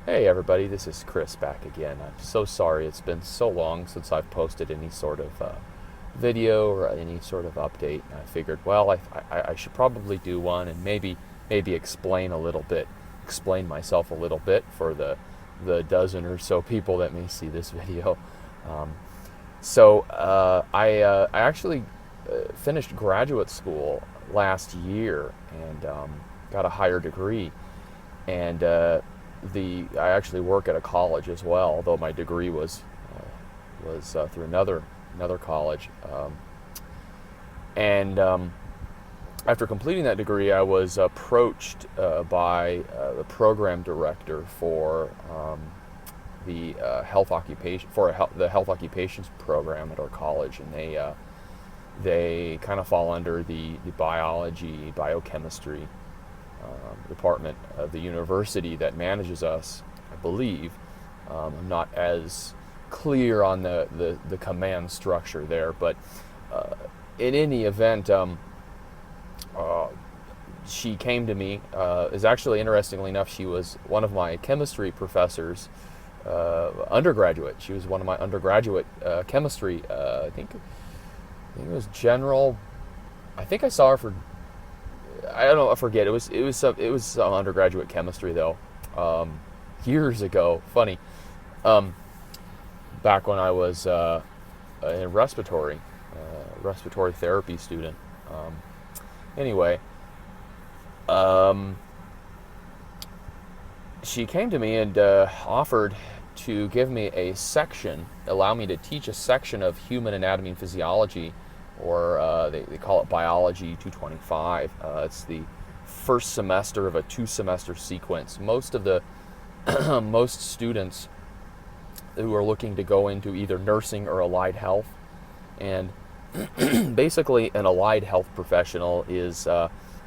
Hey everybody, this is Chris back again. I'm so sorry it's been so long since I've posted any sort of video or any sort of update. I figured, well, I should probably do one and maybe explain explain myself a little bit for the dozen or so people that may see this video. Um, I actually finished graduate school last year and got a higher degree, and I actually work at a college as well, although my degree was through another college. And After completing that degree, I was approached by the program director for the health occupations program at our college, and they kind of fall under the biology biochemistry department of the university that manages us, I believe. I'm not as clear on the command structure there, but in any event, she came to me. Is actually, interestingly enough, she was one of my chemistry professors, undergraduate. She was one of my undergraduate chemistry. I think it was general. I think I saw her for, I don't know, I forget. It was some undergraduate chemistry though, years ago. Funny, back when I was a respiratory therapy student. Anyway, she came to me and offered to give me allow me to teach a section of human anatomy and physiology, or they call it Biology 225. It's the first semester of a 2-semester sequence. Most students who are looking to go into either nursing or allied health, and basically an allied health professional is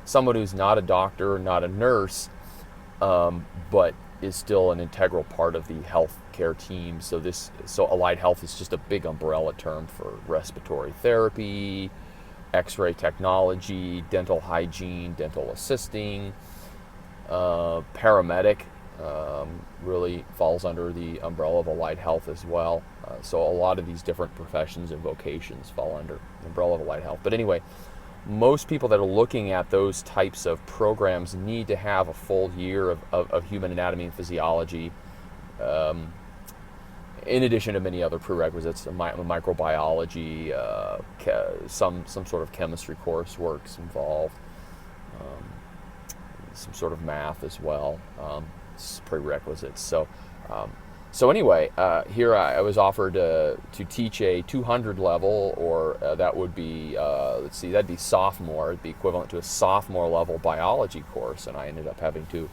someone who's not a doctor, not a nurse, but is still an integral part of the healthcare team. So allied health is just a big umbrella term for respiratory therapy, X-ray technology, dental hygiene, dental assisting, paramedic. Really falls under the umbrella of allied health as well. So a lot of these different professions and vocations fall under the umbrella of allied health. But anyway, most people that are looking at those types of programs need to have a full year of human anatomy and physiology, in addition to many other prerequisites, microbiology, some sort of chemistry coursework's involved, some sort of math as well. Prerequisites. So anyway, here I was offered to teach a 200 level, or that would be, that'd be sophomore. It'd be equivalent to a sophomore level biology course, and I ended up having to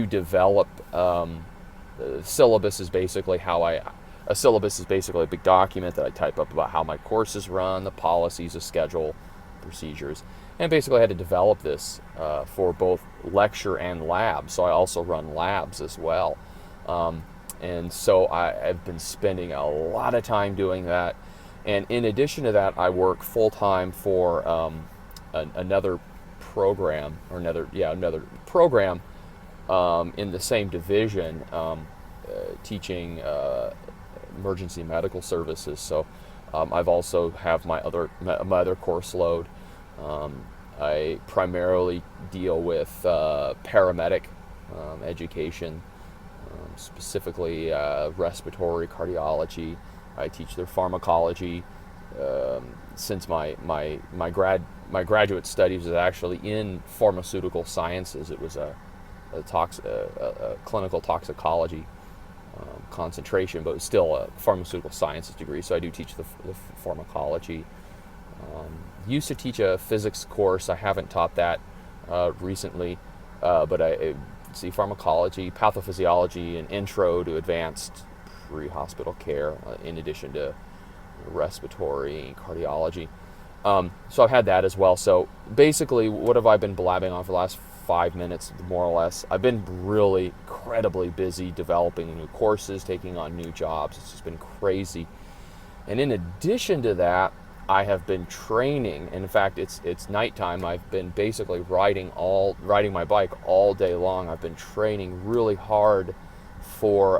develop. The syllabus is basically a syllabus is basically a big document that I type up about how my courses run, the policies, the schedule, procedures, and basically I had to develop this for both lecture and lab. So I also run labs as well. And so I've been spending a lot of time doing that. And in addition to that, I work full-time for another program, another program in the same division, teaching emergency medical services. So I've also have my other course load. I primarily deal with paramedic education, specifically respiratory cardiology. I teach their pharmacology. Since my graduate studies was actually in pharmaceutical sciences, it was a clinical toxicology concentration, but it was still a pharmaceutical sciences degree. So I do teach the pharmacology. Used to teach a physics course. I haven't taught that recently, but I see pharmacology, pathophysiology, and intro to advanced pre-hospital care, in addition to respiratory and cardiology. So I've had that as well. So basically, what have I been blabbing on for the last 5 minutes, more or less? I've been really incredibly busy developing new courses, taking on new jobs. It's just been crazy. And in addition to that, I have been training. In fact, it's nighttime. I've been basically riding my bike all day long. I've been training really hard for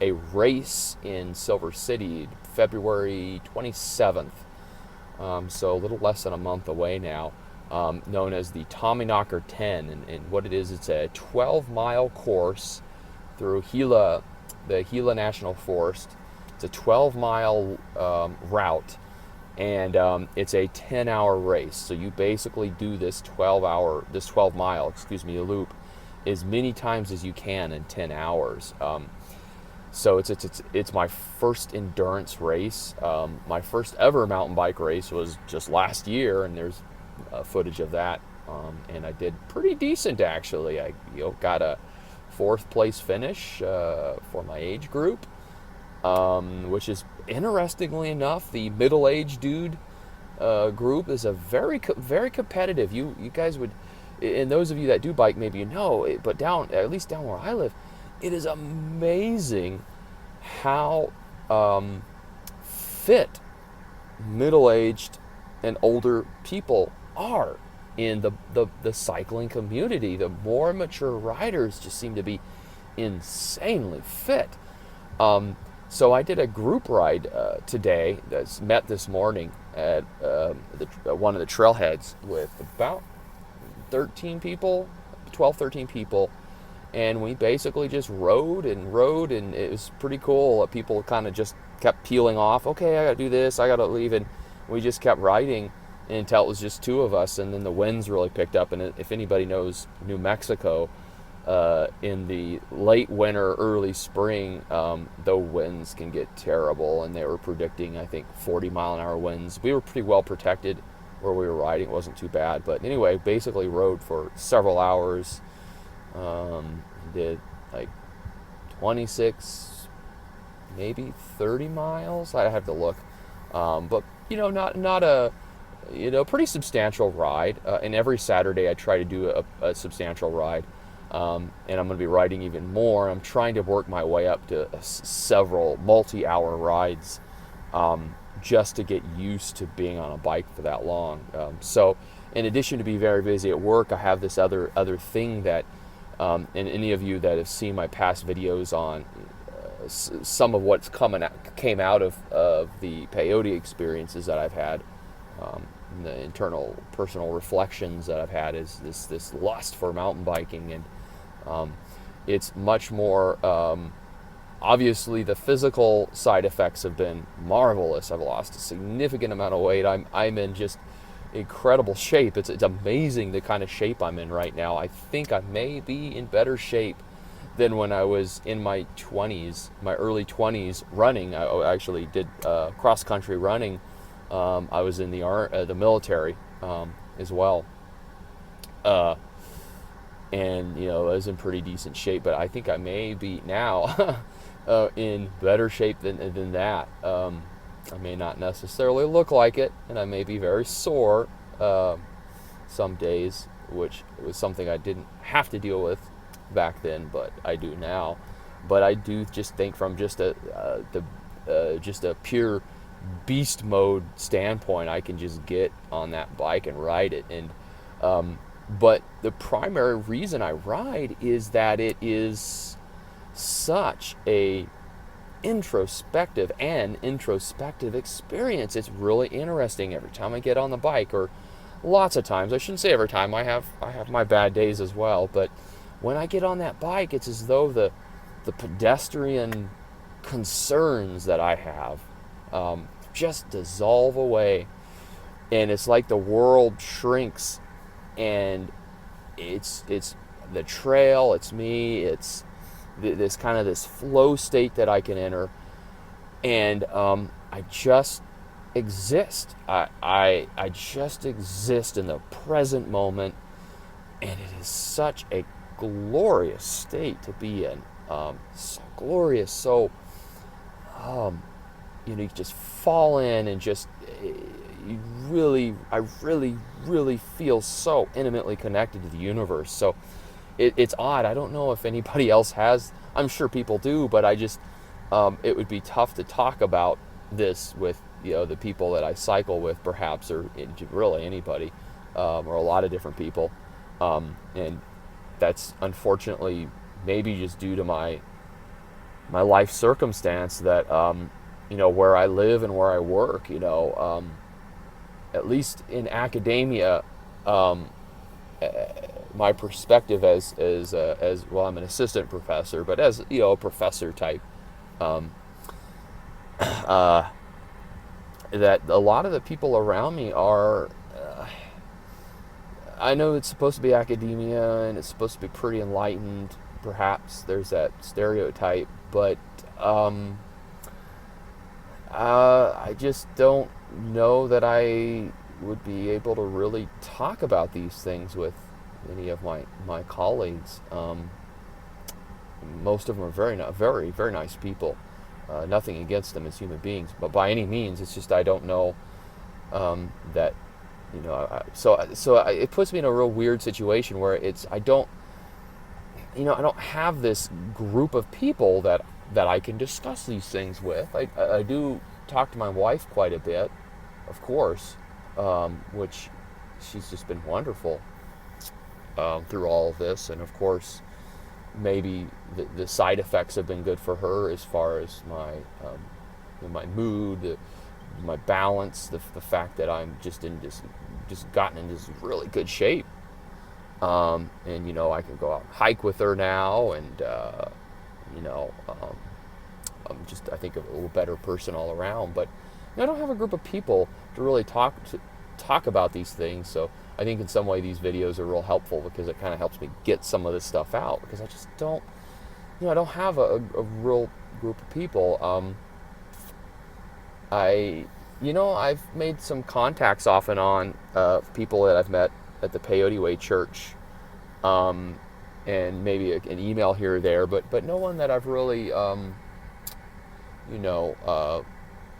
a race in Silver City, February 27th. So a little less than a month away now, known as the Tommyknocker 10. And what it is, it's a 12-mile course through the Gila National Forest. It's a 12-mile route, and it's a 10-hour race. So you basically do this 12-mile loop as many times as you can in 10 hours. So it's my first endurance race. My first ever mountain bike race was just last year, and there's footage of that. And I did pretty decent, actually. I got a 4th place finish for my age group, which is, interestingly enough, the middle-aged dude group is a very competitive. You guys would, and those of you that do bike, maybe you know, but at least down where I live, it is amazing how fit middle-aged and older people are in the cycling community. The more mature riders just seem to be insanely fit. So I did a group ride today that's met this morning at one of the trailheads with about 13 people, 12, 13 people. And we basically just rode, and it was pretty cool. People kind of just kept peeling off. Okay, I got to do this, I got to leave. And we just kept riding until it was just 2 of us. And then the winds really picked up. And if anybody knows New Mexico, in the late winter, early spring, the winds can get terrible. And they were predicting, I think, 40-mile-an-hour winds. We were pretty well protected where we were riding. It wasn't too bad. But anyway, basically rode for several hours. Did like 26, maybe 30 miles. I have to look, but not a pretty substantial ride. And every Saturday I try to do a substantial ride, and I'm going to be riding even more. I'm trying to work my way up to several multi-hour rides, just to get used to being on a bike for that long. So, in addition to be very busy at work, I have this other thing that. And any of you that have seen my past videos on some of what's came out of the peyote experiences that I've had, the internal personal reflections that I've had, is this lust for mountain biking. And it's much more, obviously the physical side effects have been marvelous. I've lost a significant amount of weight. I'm in just incredible shape. It's amazing the kind of shape I'm in right now. I think I may be in better shape than when I was in my 20s, my early 20s, running. I actually did cross-country running. I was in the military as well. And, I was in pretty decent shape, but I think I may be now in better shape than that. I may not necessarily look like it, and I may be very sore some days, which was something I didn't have to deal with back then, but I do now. But I do just think from just a pure beast mode standpoint, I can just get on that bike and ride it. And but the primary reason I ride is that it is such a introspective experience. It's really interesting every time I get on the bike, or lots of times. I shouldn't say every time. I have my bad days as well, but when I get on that bike, it's as though the pedestrian concerns that I have just dissolve away, and it's like the world shrinks, and it's the trail, it's me, it's this kind of this flow state that I can enter, and I just exist. I just exist in the present moment, and it is such a glorious state to be in. So glorious, so you just fall in, and just I really feel so intimately connected to the universe. So it's odd. I don't know if anybody else has. I'm sure people do, but I just it would be tough to talk about this with the people that I cycle with, perhaps, or really anybody, or a lot of different people, and that's unfortunately maybe just due to my my life circumstance that where I live and where I work, at least in academia, my perspective as well, I'm an assistant professor, but as a professor type, um, uh, that a lot of the people around me are. I know it's supposed to be academia and it's supposed to be pretty enlightened. Perhaps there's that stereotype, but I just don't know that I would be able to really talk about these things with any of my colleagues. Most of them are very, very nice people. Nothing against them as human beings, but by any means, it's just I don't know that it puts me in a real weird situation where I don't have this group of people that I can discuss these things with. I do talk to my wife quite a bit, of course, which she's just been wonderful through all of this, and of course maybe the side effects have been good for her as far as my mood, my balance, the fact that I'm just gotten in this really good shape, and I can go out and hike with her now, and I'm just, I think, a little better person all around. But I don't have a group of people to really talk about these things. So I think in some way these videos are real helpful because it kind of helps me get some of this stuff out, because I just don't, I don't have a real group of people. I've made some contacts off and on, people that I've met at the Peyote Way Church, and maybe an email here or there, but no one that I've really,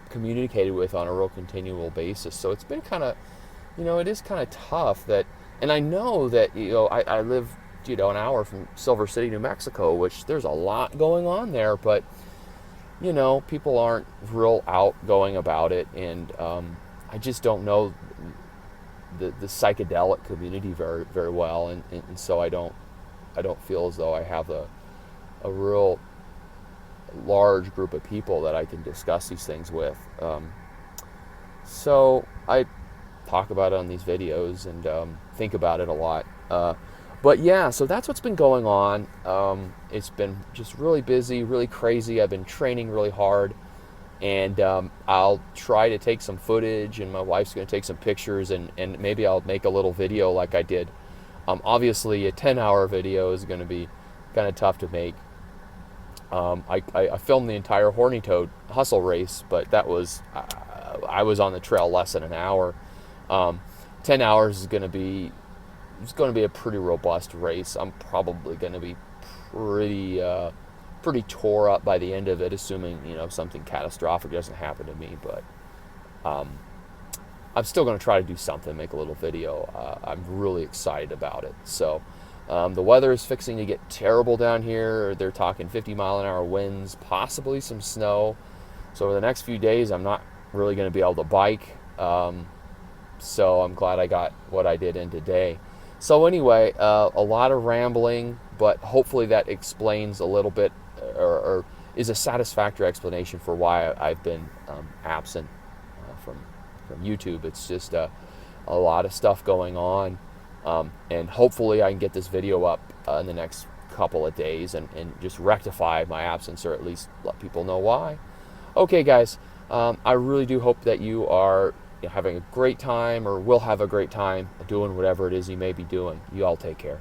communicated with on a real continual basis. So it's been kind of, it is kind of tough that, and I know that, I live, an hour from Silver City, New Mexico, which there's a lot going on there, but, people aren't real outgoing about it, and I just don't know the psychedelic community very, very well, and so I don't feel as though I have a real large group of people that I can discuss these things with. So I talk about it on these videos and think about it a lot. But yeah, so that's what's been going on. It's been just really busy, really crazy. I've been training really hard, and I'll try to take some footage, and my wife's going to take some pictures, and maybe I'll make a little video like I did. Obviously, a 10-hour video is going to be kind of tough to make. I filmed the entire Horny Toad hustle race, but that was, I was on the trail less than an hour. 10 hours is going to be, it's going to be a pretty robust race. I'm probably going to be pretty tore up by the end of it, assuming, something catastrophic doesn't happen to me, but I'm still going to try to do something, make a little video. I'm really excited about it. So the weather is fixing to get terrible down here. They're talking 50-mile-an-hour winds, possibly some snow. So over the next few days, I'm not really going to be able to bike. So I'm glad I got what I did in today. So anyway, a lot of rambling, but hopefully that explains a little bit, or is a satisfactory explanation for why I've been absent from YouTube. It's just a lot of stuff going on. And hopefully I can get this video up in the next couple of days and just rectify my absence, or at least let people know why. Okay, guys, I really do hope that you are having a great time, or will have a great time doing whatever it is you may be doing. You all take care.